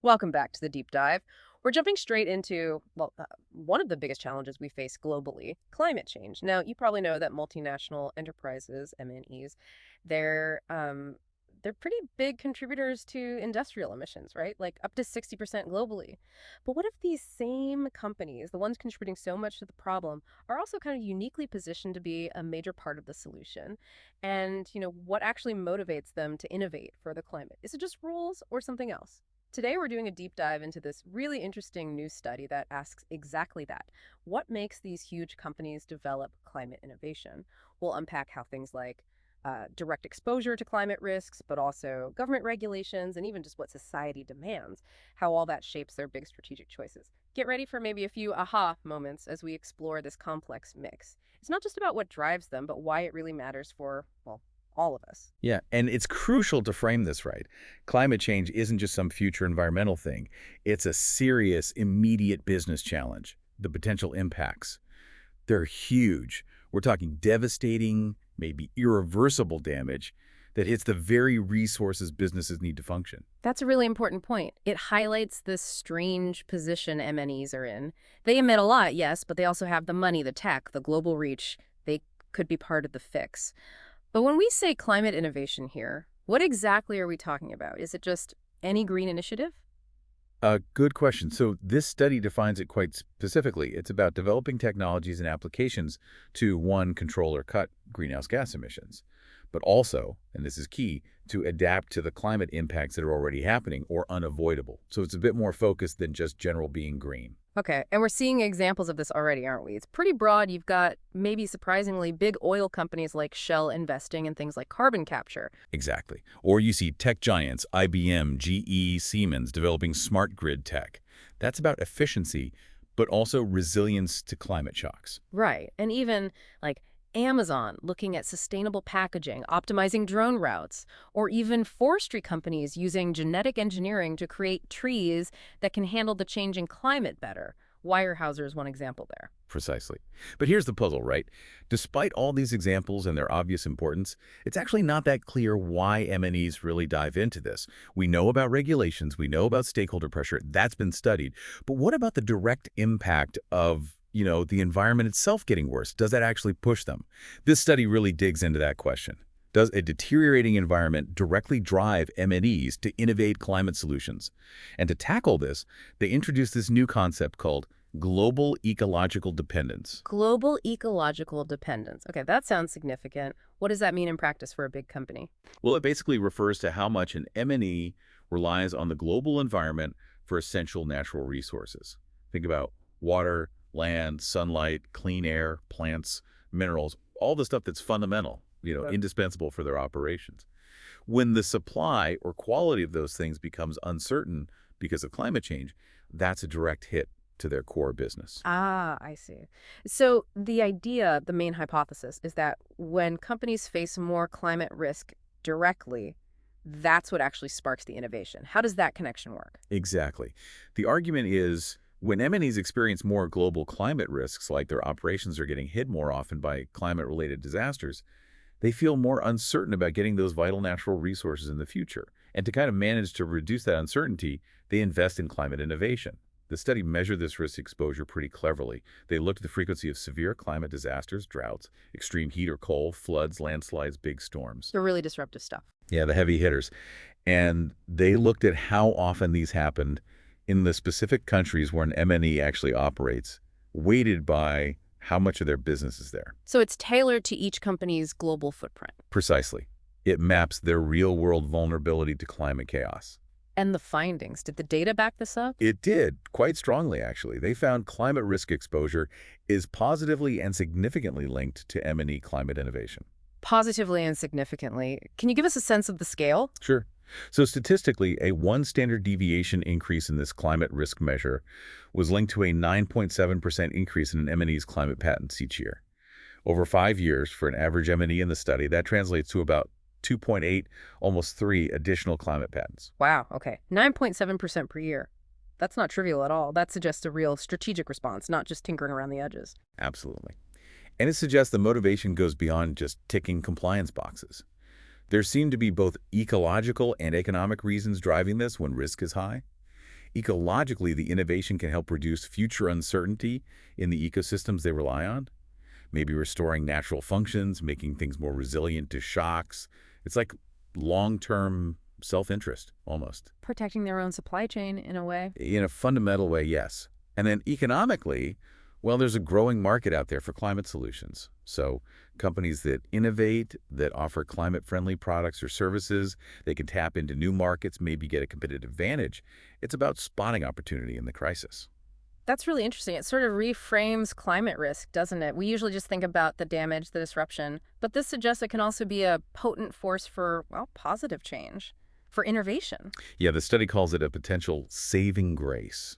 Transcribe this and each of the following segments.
Welcome back to the deep dive. We're jumping straight into, one of the biggest challenges we face globally, climate change. Now, you probably know that multinational enterprises, MNEs, they're they're pretty big contributors to industrial emissions, right? Like up to 60% globally. But what if these same companies, the ones contributing so much to the problem, are also kind of uniquely positioned to be a major part of the solution? And, what actually motivates them to innovate for the climate? Is it just rules or something else? Today, we're doing a deep dive into this really interesting new study that asks exactly that. What makes these huge companies develop climate innovation? We'll unpack how things like direct exposure to climate risks, but also government regulations and even just what society demands, how all that shapes their big strategic choices. Get ready for maybe a few aha moments as we explore this complex mix. It's not just about what drives them, but why it really matters for, well, all of us. Yeah, and it's crucial to frame this right. Climate change isn't just some future environmental thing. It's a serious, immediate business challenge. The potential impacts, they're huge. We're talking devastating, maybe irreversible damage that hits the very resources businesses need to function. That's a really important point. It highlights this strange position MNEs are in. They emit a lot, yes, but they also have the money, the tech, the global reach. They could be part of the fix. But when we say climate innovation here, what exactly are we talking about? Is it just any green initiative? A good question. So this study defines it quite specifically. It's about developing technologies and applications to, one, control or cut greenhouse gas emissions, but also, and this is key, to adapt to the climate impacts that are already happening or unavoidable. So it's a bit more focused than just general being green. Okay, and we're seeing examples of this already, aren't we? It's pretty broad. You've got maybe surprisingly big oil companies like Shell investing in things like carbon capture. Exactly. Or you see tech giants, IBM, GE, Siemens, developing smart grid tech. That's about efficiency, but also resilience to climate shocks. Right. And even like Amazon looking at sustainable packaging, optimizing drone routes, or even forestry companies using genetic engineering to create trees that can handle the changing climate better. Weyerhaeuser is one example there. Precisely. But here's the puzzle, right? Despite all these examples and their obvious importance, it's actually not that clear why MNEs really dive into this. We know about regulations, we know about stakeholder pressure, that's been studied. But what about the direct impact of the environment itself getting worse? Does that actually push them? This study really digs into that question. Does a deteriorating environment directly drive MNEs to innovate climate solutions? And to tackle this, they introduced this new concept called global ecological dependence. Global ecological dependence. Okay, that sounds significant. What does that mean in practice for a big company? Well, it basically refers to how much an MNE relies on the global environment for essential natural resources. Think about water, land, sunlight, clean air, plants, minerals, all the stuff that's fundamental, Right. indispensable for their operations. When the supply or quality of those things becomes uncertain because of climate change, that's a direct hit to their core business. Ah, I see. So the idea, the main hypothesis, is that when companies face more climate risk directly, that's what actually sparks the innovation. How does that connection work? Exactly. The argument is when MNEs experience more global climate risks, like their operations are getting hit more often by climate-related disasters, they feel more uncertain about getting those vital natural resources in the future. And to kind of manage to reduce that uncertainty, they invest in climate innovation. The study measured this risk exposure pretty cleverly. They looked at the frequency of severe climate disasters, droughts, extreme heat or cold, floods, landslides, big storms. The really disruptive stuff. Yeah, the heavy hitters. And they looked at how often these happened in the specific countries where an MNE actually operates, weighted by how much of their business is there. So it's tailored to each company's global footprint. Precisely. It maps their real-world vulnerability to climate chaos. And the findings, did the data back this up? It did, quite strongly, actually. They found climate risk exposure is positively and significantly linked to M&E climate innovation. Positively and significantly. Can you give us a sense of the scale? Sure. So statistically, a one standard deviation increase in this climate risk measure was linked to a 9.7% increase in an M&E's climate patents each year. Over 5 years, for an average M&E in the study, that translates to about 2.8, almost 3 additional climate patents. Wow, okay. 9.7% per year. That's not trivial at all. That suggests a real strategic response, not just tinkering around the edges. Absolutely. And it suggests the motivation goes beyond just ticking compliance boxes. There seem to be both ecological and economic reasons driving this when risk is high. Ecologically, the innovation can help reduce future uncertainty in the ecosystems they rely on, maybe restoring natural functions, making things more resilient to shocks. It's like long-term self-interest, almost. Protecting their own supply chain in a way. In a fundamental way, yes. And then economically, well, there's a growing market out there for climate solutions. So companies that innovate, that offer climate-friendly products or services, they can tap into new markets, maybe get a competitive advantage. It's about spotting opportunity in the crisis. That's really interesting. It sort of reframes climate risk, doesn't it? We usually just think about the damage, the disruption, but this suggests it can also be a potent force for, well, positive change, for innovation. Yeah, the study calls it a potential saving grace.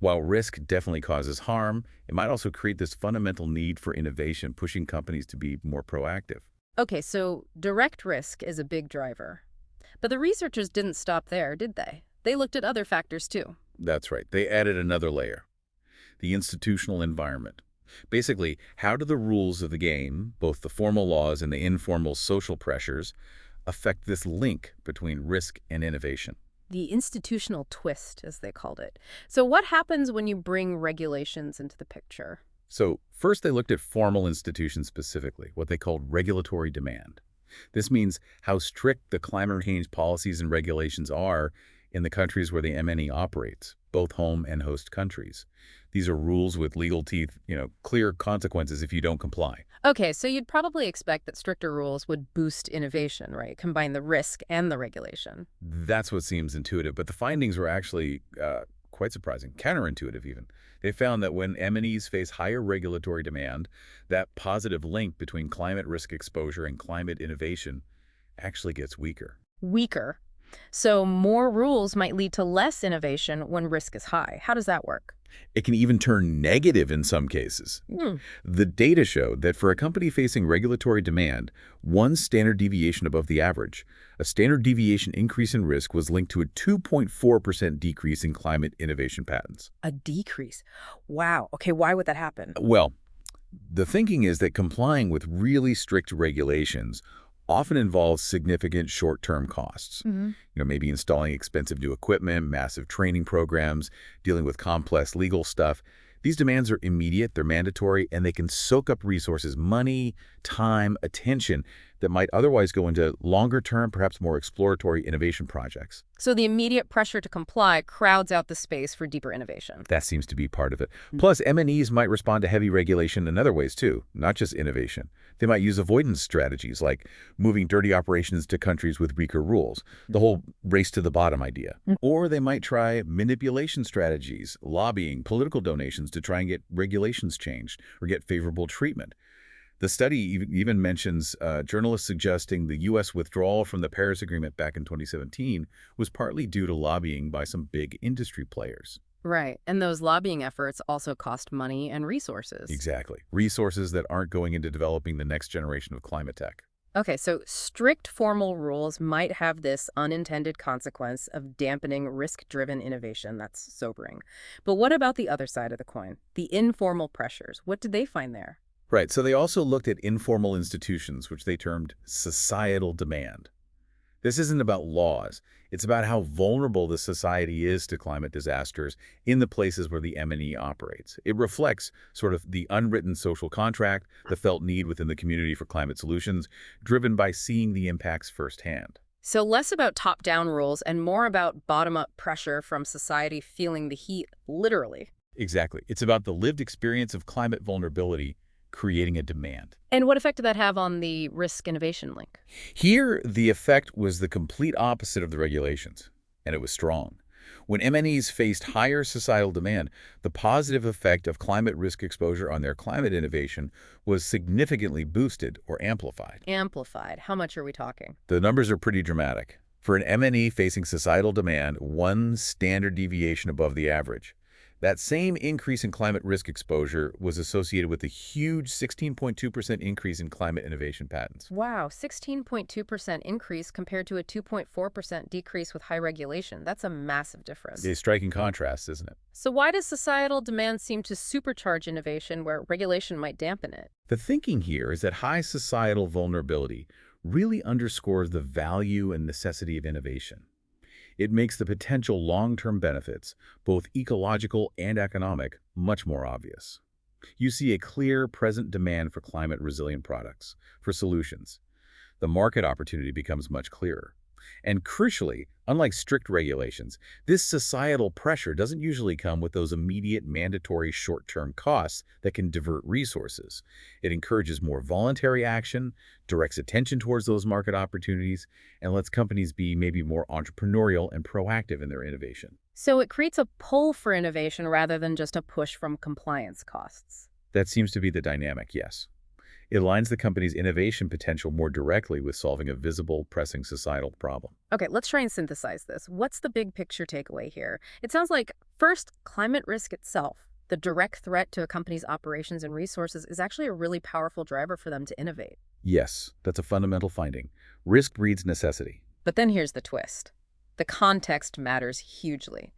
While risk definitely causes harm, it might also create this fundamental need for innovation, pushing companies to be more proactive. Okay, so direct risk is a big driver. But the researchers didn't stop there, did they? They looked at other factors too. That's right. They added another layer, the institutional environment. Basically, how do the rules of the game, both the formal laws and the informal social pressures, affect this link between risk and innovation? The institutional twist, as they called it. So what happens when you bring regulations into the picture? So first they looked at formal institutions specifically, what they called regulatory demand. This means how strict the climate change policies and regulations are in the countries where the MNE operates, both home and host countries. These are rules with legal teeth, clear consequences if you don't comply. Okay, so you'd probably expect that stricter rules would boost innovation, right? Combine the risk and the regulation. That's what seems intuitive, but the findings were actually quite surprising, counterintuitive even. They found that when MNEs face higher regulatory demand, that positive link between climate risk exposure and climate innovation actually gets weaker. Weaker. So more rules might lead to less innovation when risk is high. How does that work? It can even turn negative in some cases. Hmm. The data showed that for a company facing regulatory demand, one standard deviation above the average, a standard deviation increase in risk was linked to a 2.4% decrease in climate innovation patents. A decrease. Wow. Okay, why would that happen? Well, the thinking is that complying with really strict regulations often involves significant short-term costs. Hmm. Maybe installing expensive new equipment, massive training programs, dealing with complex legal stuff. These demands are immediate, they're mandatory, and they can soak up resources, money, time, attention that might otherwise go into longer-term, perhaps more exploratory innovation projects. So the immediate pressure to comply crowds out the space for deeper innovation. That seems to be part of it. Plus, MNEs might respond to heavy regulation in other ways, too, not just innovation. They might use avoidance strategies like moving dirty operations to countries with weaker rules, the whole race to the bottom idea. Or they might try manipulation strategies, lobbying, political donations to try and get regulations changed or get favorable treatment. The study even mentions journalists suggesting the U.S. withdrawal from the Paris Agreement back in 2017 was partly due to lobbying by some big industry players. Right. And those lobbying efforts also cost money and resources. Exactly. Resources that aren't going into developing the next generation of climate tech. Okay, so strict formal rules might have this unintended consequence of dampening risk-driven innovation. That's sobering. But what about the other side of the coin? The informal pressures. What did they find there? Right, so they also looked at informal institutions, which they termed societal demand. This isn't about laws. It's about how vulnerable the society is to climate disasters in the places where the MNE operates. It reflects sort of the unwritten social contract, the felt need within the community for climate solutions, driven by seeing the impacts firsthand. So less about top-down rules and more about bottom-up pressure from society feeling the heat, literally. Exactly. It's about the lived experience of climate vulnerability creating a demand. And what effect did that have on the risk-innovation link? Here, the effect was the complete opposite of the regulations, and it was strong. When MNEs faced higher societal demand, the positive effect of climate risk exposure on their climate innovation was significantly boosted or amplified. Amplified. How much are we talking? The numbers are pretty dramatic. For an MNE facing societal demand, one standard deviation above the average. That same increase in climate risk exposure was associated with a huge 16.2% increase in climate innovation patents. Wow, 16.2% increase compared to a 2.4% decrease with high regulation. That's a massive difference. A striking contrast, isn't it? So why does societal demand seem to supercharge innovation where regulation might dampen it? The thinking here is that high societal vulnerability really underscores the value and necessity of innovation. It makes the potential long-term benefits, both ecological and economic, much more obvious. You see a clear present demand for climate-resilient products, for solutions. The market opportunity becomes much clearer. And crucially, unlike strict regulations, this societal pressure doesn't usually come with those immediate mandatory short-term costs that can divert resources. It encourages more voluntary action, directs attention towards those market opportunities, and lets companies be maybe more entrepreneurial and proactive in their innovation. So it creates a pull for innovation rather than just a push from compliance costs. That seems to be the dynamic, yes. It aligns the company's innovation potential more directly with solving a visible, pressing societal problem. Okay, let's try and synthesize this. What's the big picture takeaway here? It sounds like, first, climate risk itself, the direct threat to a company's operations and resources, is actually a really powerful driver for them to innovate. Yes, that's a fundamental finding. Risk breeds necessity. But then here's the twist. The context matters hugely.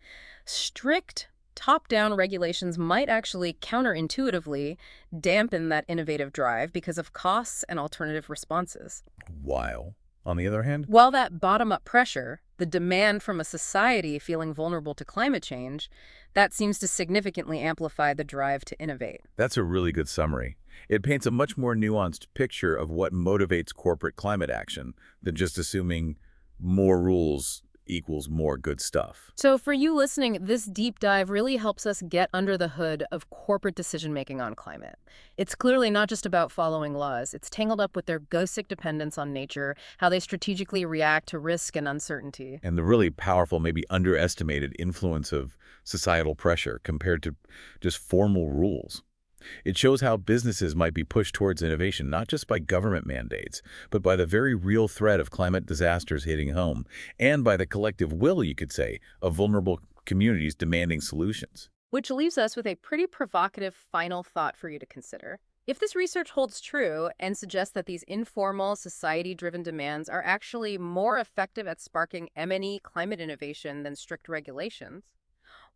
Strict top-down regulations might actually counterintuitively dampen that innovative drive because of costs and alternative responses. While, on the other hand, While that bottom-up pressure, the demand from a society feeling vulnerable to climate change, that seems to significantly amplify the drive to innovate. that's a really good summary. It paints a much more nuanced picture of what motivates corporate climate action than just assuming more rules equals more good stuff. So for you listening, this deep dive really helps us get under the hood of corporate decision-making on climate. It's clearly not just about following laws. It's tangled up with their ghostic dependence on nature, how they strategically react to risk and uncertainty. And the really powerful, maybe underestimated influence of societal pressure compared to just formal rules. It shows how businesses might be pushed towards innovation, not just by government mandates, but by the very real threat of climate disasters hitting home, and by the collective will, you could say, of vulnerable communities demanding solutions. Which leaves us with a pretty provocative final thought for you to consider. If this research holds true and suggests that these informal, society-driven demands are actually more effective at sparking M&E climate innovation than strict regulations,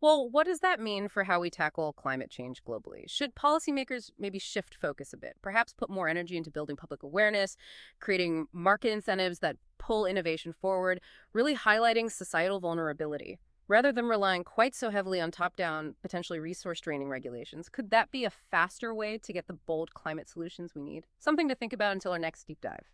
well, what does that mean for how we tackle climate change globally? Should policymakers maybe shift focus a bit, perhaps put more energy into building public awareness, creating market incentives that pull innovation forward, really highlighting societal vulnerability, rather than relying quite so heavily on top-down, potentially resource-draining regulations? Could that be a faster way to get the bold climate solutions we need? Something to think about until our next deep dive.